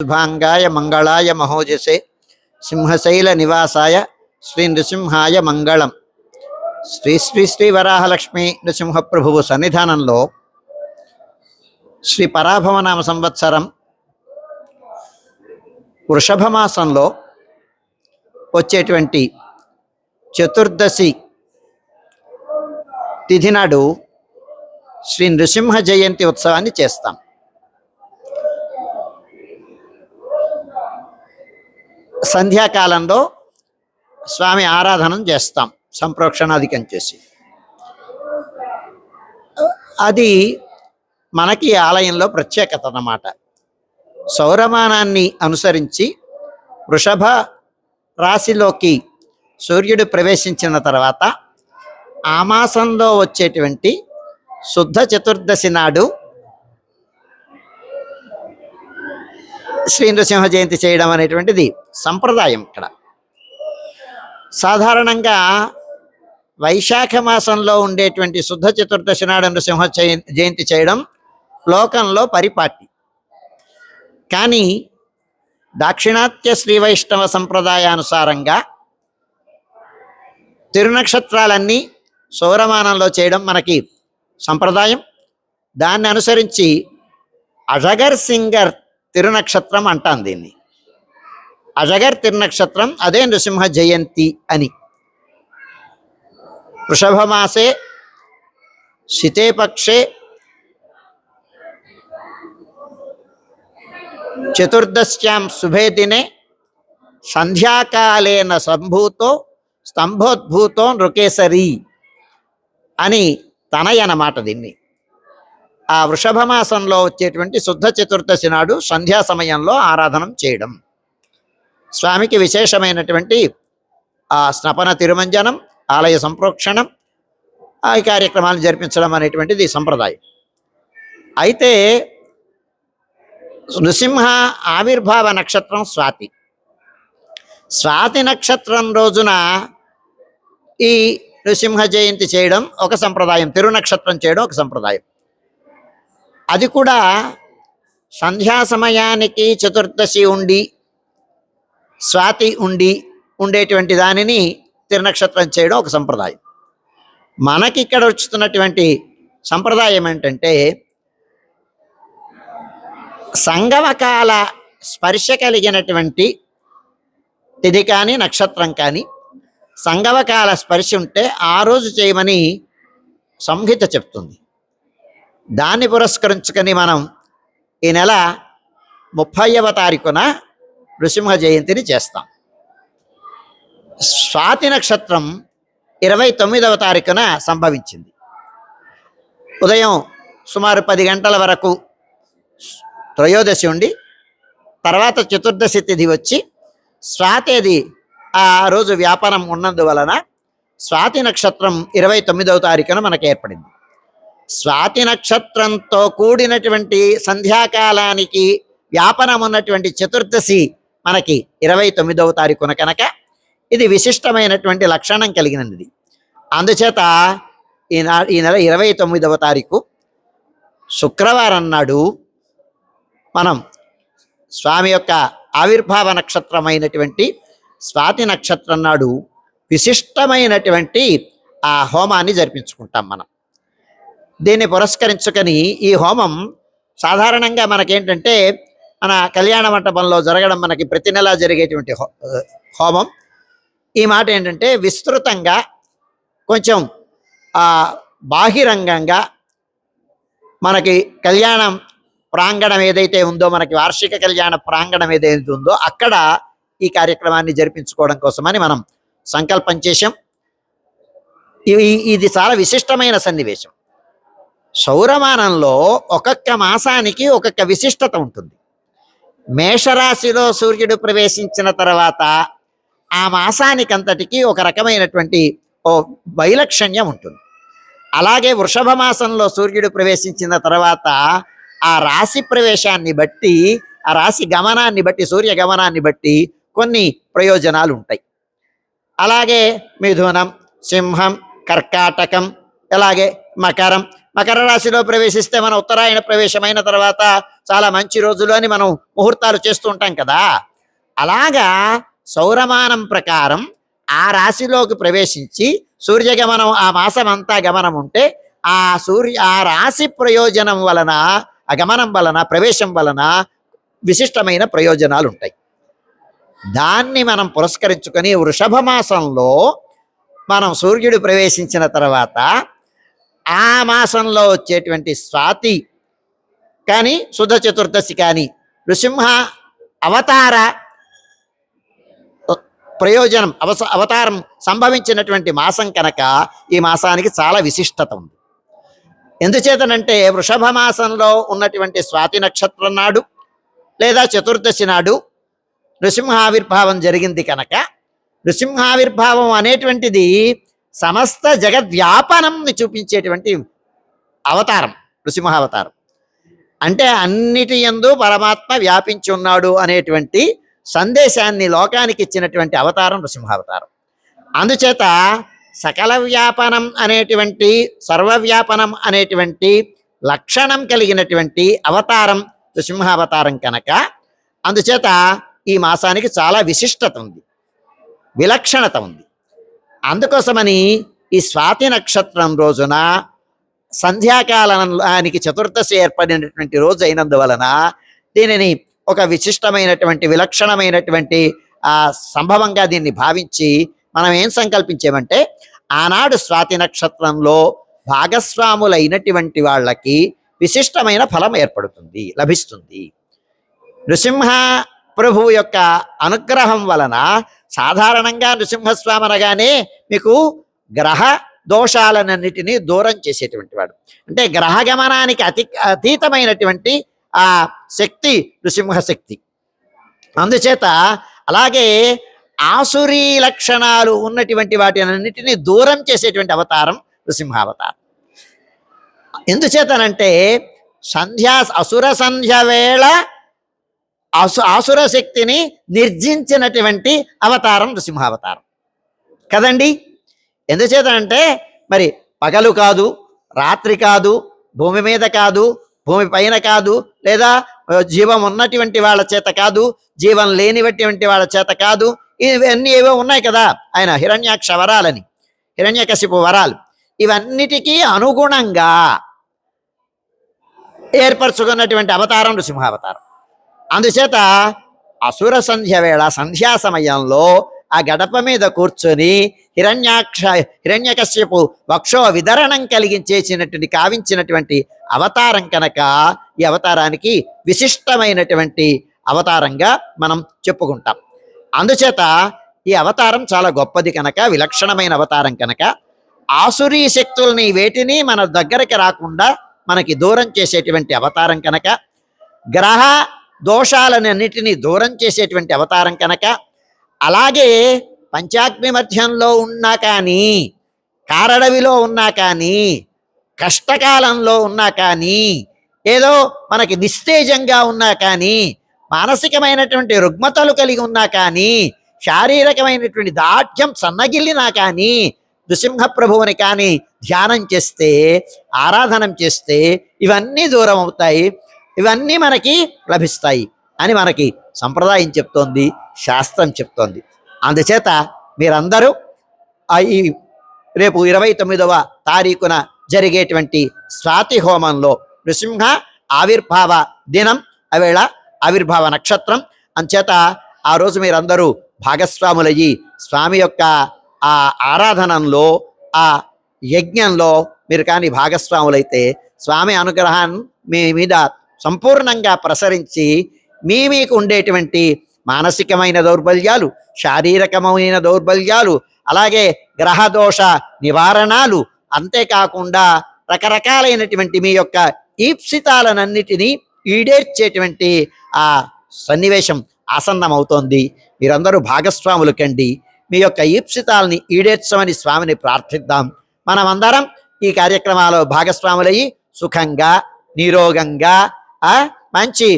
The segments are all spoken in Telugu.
शुभांगाय मंगलाय महोजसे सिंहशैल निवासाय श्री नृसिंहाय मंगलम। श्री श्री श्री वराहलक्ष्मी नृसिंह प्रभुవు సన్నిధానంలో శ్రీ పరాభవనామ సంవత్సరం వృషభ మాసంలో వచ్చేటువంటి చతుర్దశి తిథి నాడు శ్రీ నృసింహ జయంతి ఉత్సవాన్ని చేస్తాం. సంధ్యాకాలంలో స్వామి ఆరాధన చేస్తాం, సంప్రోక్షణాధికం చేసి. అది మనకి ఆలయంలో ప్రత్యేకత అన్నమాట. సౌరమానాన్ని అనుసరించి వృషభ రాశిలోకి సూర్యుడు ప్రవేశించిన తర్వాత ఆ మాసంలో వచ్చేటువంటి శుద్ధ చతుర్దశి నాడు శ్రీ నృసింహ జయంతి చేయడం అనేటువంటిది సంప్రదాయం. ఇక్కడ సాధారణంగా వైశాఖ మాసంలో ఉండేటువంటి శుద్ధ చతుర్దశి నాడు నృసింహ జయంతి చేయడం లోకంలో పరిపాటి. కానీ దాక్షిణాత్య శ్రీ వైష్ణవ సంప్రదాయానుసారంగా తిరునక్షత్రాలన్నీ సౌరమానంలో చేయడం మనకి సంప్రదాయం. దాన్ని అనుసరించి అజగర్ సింగర్ తిరునక్షత్రం అంటాం దీన్ని. అజగర్ తిరునక్షత్రం అదే నృసింహ జయంతి అని. వృషభమాసే శితే పక్షే చతుర్దశ్యాం శుభే దినే సంధ్యాకాలేన సంభూతో స్తంభోద్భూతో నృకేసరి అని తనయనమాట దీన్ని. ఆ వృషభ మాసంలో వచ్చేటువంటి శుద్ధ చతుర్దశి నాడు సంధ్యా సమయంలో ఆరాధన చేయడం, స్వామికి విశేషమైనటువంటి ఆ స్నపన తిరుమంజనం, ఆలయ సంప్రోక్షణం, ఈ కార్యక్రమాలు జరిపించడం అనేటువంటిది సంప్రదాయం. అయితే నృసింహ ఆవిర్భావ నక్షత్రం స్వాతి. స్వాతి నక్షత్రం రోజున ఈ నృసింహ జయంతి చేయడం ఒక సంప్రదాయం, తిరునక్షత్రం చేయడం ఒక సంప్రదాయం. అది కూడా సంధ్యా సమయానికి చతుర్దశి ఉండి స్వాతి ఉండేటువంటి దానిని తిరునక్షత్రం చేయడం ఒక సంప్రదాయం. మనకి ఇక్కడ వచ్చుతున్నటువంటి సంప్రదాయం ఏంటంటే సంగమకాల స్పర్శ కలిగినటువంటి తిథి కానీ నక్షత్రం కానీ సంగమకాల స్పర్శ ఉంటే ఆ రోజు చేయమని సంహిత చెప్తుంది. దాన్ని పురస్కరించుకొని మనం ఈ నెల 30వ తారీఖున నృసింహ జయంతిని చేస్తాం. స్వాతి నక్షత్రం 29వ తారీఖున సంభవించింది. ఉదయం సుమారు 10 గంటల వరకు త్రయోదశి ఉండి తర్వాత చతుర్దశి తిథి వచ్చి స్వాతేది ఆ రోజు వ్యాపారం ఉన్నందువలన స్వాతి నక్షత్రం 29వ తారీఖున మనకు ఏర్పడింది. స్వాతి నక్షత్రంతో కూడినటువంటి సంధ్యాకాలానికి వ్యాపనం ఉన్నటువంటి చతుర్దశి మనకి 29వ తారీఖున కనుక ఇది విశిష్టమైనటువంటి లక్షణం కలిగినది. అందుచేత ఈ నెల 29వ తారీఖు శుక్రవారం నాడు మనం స్వామి యొక్క ఆవిర్భావ నక్షత్రమైనటువంటి స్వాతి నక్షత్రం నాడు విశిష్టమైనటువంటి ఆ హోమాన్ని జరిపించుకుంటాం మనం. దీన్ని పురస్కరించుకొని ఈ హోమం సాధారణంగా మనకేంటంటే మన కళ్యాణ మంటపంలో జరగడం మనకి ప్రతి నెలా జరిగేటువంటి హోమం. ఈ మాట ఏంటంటే విస్తృతంగా కొంచెం బాహిరంగంగా మనకి కళ్యాణం ప్రాంగణం ఏదైతే ఉందో, మనకి వార్షిక కళ్యాణ ప్రాంగణం ఏదైతే ఉందో అక్కడ ఈ కార్యక్రమాన్ని జరిపించుకోవడం కోసమని మనం సంకల్పం చేశాం. ఇది చాలా విశిష్టమైన సన్నివేశం. సౌరమానంలో ఒక్కొక్క మాసానికి ఒక్కొక్క విశిష్టత ఉంటుంది. మేషరాశిలో సూర్యుడు ప్రవేశించిన తర్వాత ఆ మాసానికంతటికి ఒక రకమైనటువంటి వైలక్షణ్యం ఉంటుంది. అలాగే వృషభ మాసంలో సూర్యుడు ప్రవేశించిన తర్వాత ఆ రాశి ప్రవేశాన్ని బట్టి, ఆ రాశి గమనాన్ని బట్టి, సూర్య గమనాన్ని బట్టి కొన్ని ప్రయోజనాలు ఉంటాయి. అలాగే మిథునం, సింహం, కర్కాటకం, అలాగే మకరం, మకర రాశిలో ప్రవేశిస్తే మన ఉత్తరాయణ ప్రవేశమైన తర్వాత చాలా మంచి రోజులు అని మనం ముహూర్తాలు చేస్తూ ఉంటాం కదా. అలాగా సౌరమానం ప్రకారం ఆ రాశిలోకి ప్రవేశించి సూర్యగమనం ఆ మాసం అంతా గమనం ఉంటే ఆ రాశి ప్రయోజనం వలన, ఆ గమనం వలన, ప్రవేశం వలన విశిష్టమైన ప్రయోజనాలు ఉంటాయి. దాన్ని మనం పురస్కరించుకొని వృషభ మాసంలో మనం సూర్యుడు ప్రవేశించిన తర్వాత ఆ మాసంలో వచ్చేటువంటి స్వాతి కానీ, శుద్ధ చతుర్దశి కానీ నృసింహ అవతార ప్రయోజనం అవతారం సంభవించినటువంటి మాసం కనుక ఈ మాసానికి చాలా విశిష్టత ఉంది. ఎందుచేతనంటే వృషభ మాసంలో ఉన్నటువంటి స్వాతి నక్షత్రం నాడు లేదా చతుర్దశి నాడు నృసింహావిర్భావం జరిగింది కనుక, నృసింహావిర్భావం అనేటువంటిది సమస్త జగద్వ్యాపనంని చూపించేటువంటి అవతారం నృసింహావతారం. అంటే అన్నిటి యందు పరమాత్మ వ్యాపించి ఉన్నాడు అనేటువంటి సందేశాన్ని లోకానికి ఇచ్చినటువంటి అవతారం నృసింహావతారం. అందుచేత సకల వ్యాపనం అనేటువంటి, సర్వవ్యాపనం అనేటువంటి లక్షణం కలిగినటువంటి అవతారం నృసింహావతారం కనుక అందుచేత ఈ మాసానికి చాలా విశిష్టత ఉంది, విలక్షణత ఉంది. అందుకోసమని ఈ స్వాతి నక్షత్రం రోజున సంధ్యాకాలానికి చతుర్దశి ఏర్పడినటువంటి రోజు అయినందువలన దీనిని ఒక విశిష్టమైనటువంటి, విలక్షణమైనటువంటి సంభవంగా దీన్ని భావించి మనం ఏం సంకల్పించామంటే, ఆనాడు స్వాతి నక్షత్రంలో భాగస్వాములైనటువంటి వాళ్ళకి విశిష్టమైన ఫలం ఏర్పడుతుంది, లభిస్తుంది. నృసింహ ప్రభువు యొక్క అనుగ్రహం వలన సాధారణంగా నృసింహస్వామి అనగానే మీకు గ్రహ దోషాలన్నిటినీ దూరం చేసేటువంటి వాడు. అంటే గ్రహగమనానికి అతీతమైనటువంటి ఆ శక్తి నృసింహశక్తి. అందుచేత అలాగే ఆసురీ లక్షణాలు ఉన్నటువంటి వాటి అన్నిటినీ దూరం చేసేటువంటి అవతారం నృసింహావతారం. ఎందుచేతనంటే అసుర సంధ్య వేళ ఆసుర శక్తిని నిర్జించినటువంటి అవతారం నృసింహావతారం కదండి. ఎందుచేతనంటే మరి పగలు కాదు, రాత్రి కాదు, భూమి మీద కాదు, భూమి పైన కాదు, లేదా జీవం ఉన్నటువంటి వాళ్ళ చేత కాదు, జీవం లేనిటువంటి వాళ్ళ చేత కాదు, ఇవన్నీ ఏవో ఉన్నాయి కదా ఆయన హిరణ్యాక్ష వరాలని, హిరణ్యకశిపు వరాలు, ఇవన్నిటికీ అనుగుణంగా ఏర్పరచుకున్నటువంటి అవతారం నృసింహావతారం. అందుచేత అసుర సంధ్య వేళ, సంధ్యా సమయంలో ఆ గడప మీద కూర్చొని హిరణ్యకశ్యపు వక్షో విదరణం కలిగించేసినటువంటి, కావించినటువంటి అవతారం కనుక ఈ అవతారానికి విశిష్టమైనటువంటి అవతారంగా మనం చెప్పుకుంటాం. అందుచేత ఈ అవతారం చాలా గొప్పది కనుక, విలక్షణమైన అవతారం కనుక, ఆసురీ శక్తుల్ని వేటిని మన దగ్గరికి రాకుండా మనకి దూరం చేసేటువంటి అవతారం కనుక, గ్రహ దోషాలన్నిటినీ దూరం చేసేటువంటి అవతారం కనుక, అలాగే పంచాగ్ని మధ్యంలో ఉన్నా కానీ, కారడవిలో ఉన్నా కానీ, కష్టకాలంలో ఉన్నా కానీ, ఏదో మనకి నిస్తేజంగా ఉన్నా కానీ, మానసికమైనటువంటి రుగ్మతలు కలిగి ఉన్నా కానీ, శారీరకమైనటువంటి దాఢ్యం సన్నగిల్లినా కానీ, నృసింహ ప్రభువుని కానీ ధ్యానం చేస్తే, ఆరాధనం చేస్తే ఇవన్నీ దూరం అవుతాయి, ఇవన్నీ మనకి లభిస్తాయి అని మనకి సంప్రదాయం చెప్తోంది, శాస్త్రం చెప్తోంది. అందుచేత మీరందరూ ఈ రేపు 29వ తారీఖున జరిగేటువంటి స్వాతి హోమంలో నృసింహ ఆవిర్భావ దినం, అవేళ ఆవిర్భావ నక్షత్రం, అంచేత ఆ రోజు మీరందరూ భాగస్వాములయ్యి స్వామి యొక్క ఆ ఆరాధనంలో, ఆ యజ్ఞంలో మీరు కానీ భాగస్వాములైతే స్వామి అనుగ్రహాన్ని మీ మీద సంపూర్ణంగా ప్రసరించి మీకు ఉండేటువంటి మానసికమైన దౌర్బల్యాలు, శారీరకమైన దౌర్బల్యాలు, అలాగే గ్రహదోష నివారణాలు, అంతేకాకుండా రకరకాలైనటువంటి మీ యొక్క ఈప్సితాలనన్నిటినీ ఈడేర్చేటువంటి ఆ సన్నివేశం ఆసన్నమవుతోంది. మీరందరూ భాగస్వాములు కండి, మీ యొక్క ఈప్సితాలని ఈడేర్చమని స్వామిని ప్రార్థిద్దాం. మనమందరం ఈ కార్యక్రమాల్లో భాగస్వాములయ్యి సుఖంగా, నిరోగంగా, మంచి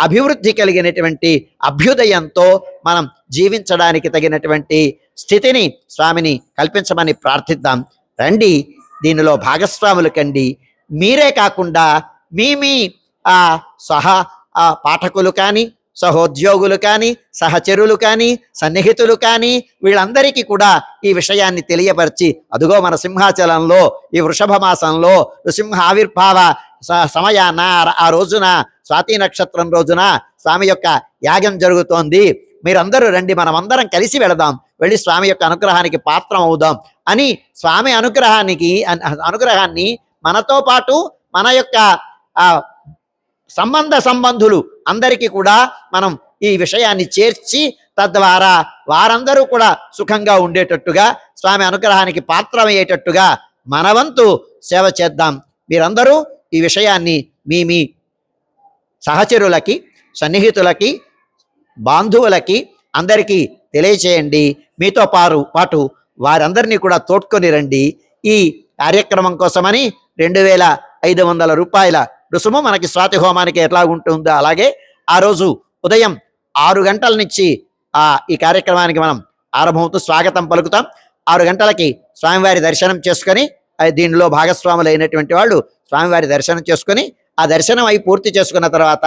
అభివృద్ధి కలిగినటువంటి అభ్యుదయంతో మనం జీవించడానికి తగినటువంటి స్థితిని స్వామిని కల్పించమని ప్రార్థిద్దాం. రండి, దీనిలో భాగస్వాములు కండి. మీరే కాకుండా మీ ఆ సహ పాఠకులు కానీ, సహోద్యోగులు కానీ, సహచరులు కానీ, సన్నిహితులు కానీ, వీళ్ళందరికీ కూడా ఈ విషయాన్ని తెలియపరిచి, అదుగో మన సింహాచలంలో ఈ వృషభ మాసంలో నృసింహ ఆవిర్భావ సమయాన ఆ రోజున స్వాతి నక్షత్రం రోజున స్వామి యొక్క యాగం జరుగుతోంది, మీరందరూ రండి, మనమందరం కలిసి వెళదాం, వెళ్ళి స్వామి యొక్క అనుగ్రహానికి పాత్రం అవుదాం అని స్వామి అనుగ్రహాన్ని మనతో పాటు మన యొక్క సంబంధులు అందరికీ కూడా మనం ఈ విషయాన్ని చేర్చి, తద్వారా వారందరూ కూడా సుఖంగా ఉండేటట్టుగా, స్వామి అనుగ్రహానికి పాత్రమయ్యేటట్టుగా మనవంతు సేవ చేద్దాం. మీరందరూ ఈ విషయాన్ని మీ సహచరులకి, సన్నిహితులకి, బాంధువులకి అందరికీ తెలియచేయండి. మీతో పాటు వారందరినీ కూడా తోడ్కొని రండి. ఈ కార్యక్రమం కోసమని 2500 రూపాయల రుసుము మనకి స్వాతి హోమానికి ఎట్లా ఉంటుందో అలాగే ఆ రోజు ఉదయం 6 గంటల నుంచి ఈ కార్యక్రమానికి మనం ఆరంభమవుతూ స్వాగతం పలుకుతాం. 6 గంటలకి స్వామివారి దర్శనం చేసుకొని, దీనిలో భాగస్వాములు అయినటువంటి వాళ్ళు స్వామివారి దర్శనం చేసుకొని, ఆ దర్శనం అయి పూర్తి చేసుకున్న తర్వాత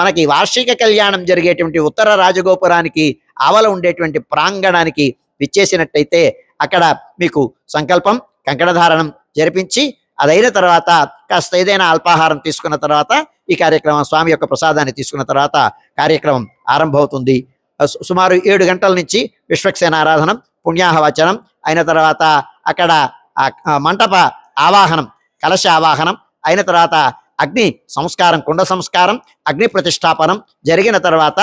మనకి వార్షిక కళ్యాణం జరిగేటువంటి ఉత్తర రాజగోపురానికి ఆవల ఉండేటువంటి ప్రాంగణానికి విచ్చేసినట్టయితే అక్కడ మీకు సంకల్పం, కంకణధారణం జరిపించి, అదైన తర్వాత కాస్త ఏదైనా అల్పాహారం తీసుకున్న తర్వాత ఈ కార్యక్రమం, స్వామి యొక్క ప్రసాదాన్ని తీసుకున్న తర్వాత కార్యక్రమం ఆరంభమవుతుంది. సుమారు 7 గంటల నుంచి విశ్వక్సేనారాధనం, పుణ్యాహవచనం అయిన తర్వాత అక్కడ మంటప ఆవాహనం, కలశ ఆవాహనం అయిన తర్వాత అగ్ని సంస్కారం, కుండ సంస్కారం, అగ్ని ప్రతిష్టాపనం జరిగిన తర్వాత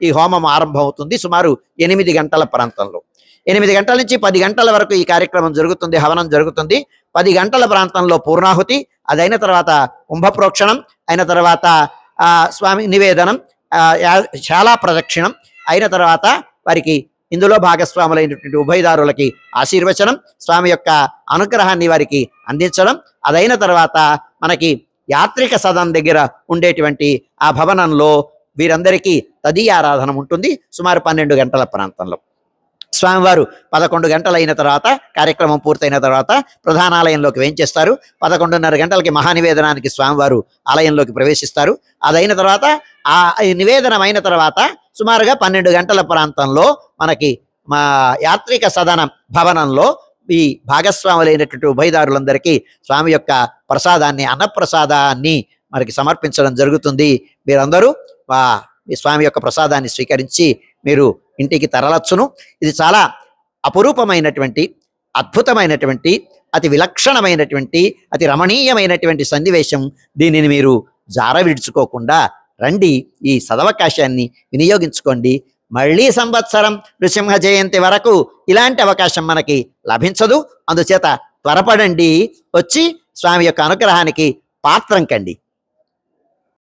ఈ హోమం ఆరంభమవుతుంది. సుమారు 8 గంటల ప్రాంతంలో, 8 గంటల నుంచి 10 గంటల వరకు ఈ కార్యక్రమం జరుగుతుంది, హవనం జరుగుతుంది. 10 గంటల ప్రాంతంలో పూర్ణాహుతి, అదైన తర్వాత కుంభప్రోక్షణం అయిన తర్వాత స్వామి నివేదనం, శాలా ప్రదక్షిణం అయిన తర్వాత వారికి ఇందులో భాగస్వాములైనటువంటి ఉభయదారులకి ఆశీర్వచనం, స్వామి యొక్క అనుగ్రహాన్ని వారికి అందించడం. అదైన తర్వాత మనకి యాత్రిక సదన్ దగ్గర ఉండేటువంటి ఆ భవనంలో వీరందరికీ తదీయారాధన ఉంటుంది. సుమారు 12 గంటల ప్రాంతంలో స్వామివారు 11 గంటలు అయిన తర్వాత, కార్యక్రమం పూర్తయిన తర్వాత ప్రధానాలయంలోకి వేంచేస్తారు. 11:30 గంటలకి మహానివేదనానికి స్వామివారు ఆలయంలోకి ప్రవేశిస్తారు. అదైన తర్వాత ఆ నివేదనం అయిన తర్వాత సుమారుగా 12 గంటల ప్రాంతంలో మనకి మా యాత్రిక సదన భవనంలో ఈ భాగస్వాములైనటువంటి ఉభయదారులందరికీ స్వామి యొక్క ప్రసాదాన్ని, అన్నప్రసాదాన్ని మనకి సమర్పించడం జరుగుతుంది. మీరందరూ ఈ స్వామి యొక్క ప్రసాదాన్ని స్వీకరించి మీరు ఇంటికి తరలచ్చును. ఇది చాలా అపురూపమైనటువంటి, అద్భుతమైనటువంటి, అతి విలక్షణమైనటువంటి, అతి రమణీయమైనటువంటి సన్నివేశం. దీనిని మీరు జార విడుచుకోకుండా రండి, ఈ సదవకాశాన్ని వినియోగించుకోండి. మళ్ళీ సంవత్సరం నృసింహ జయంతి వరకు ఇలాంటి అవకాశం మనకి లభించదు. అందుచేత త్వరపడండి, వచ్చి స్వామి యొక్క అనుగ్రహానికి పాత్రం కండి.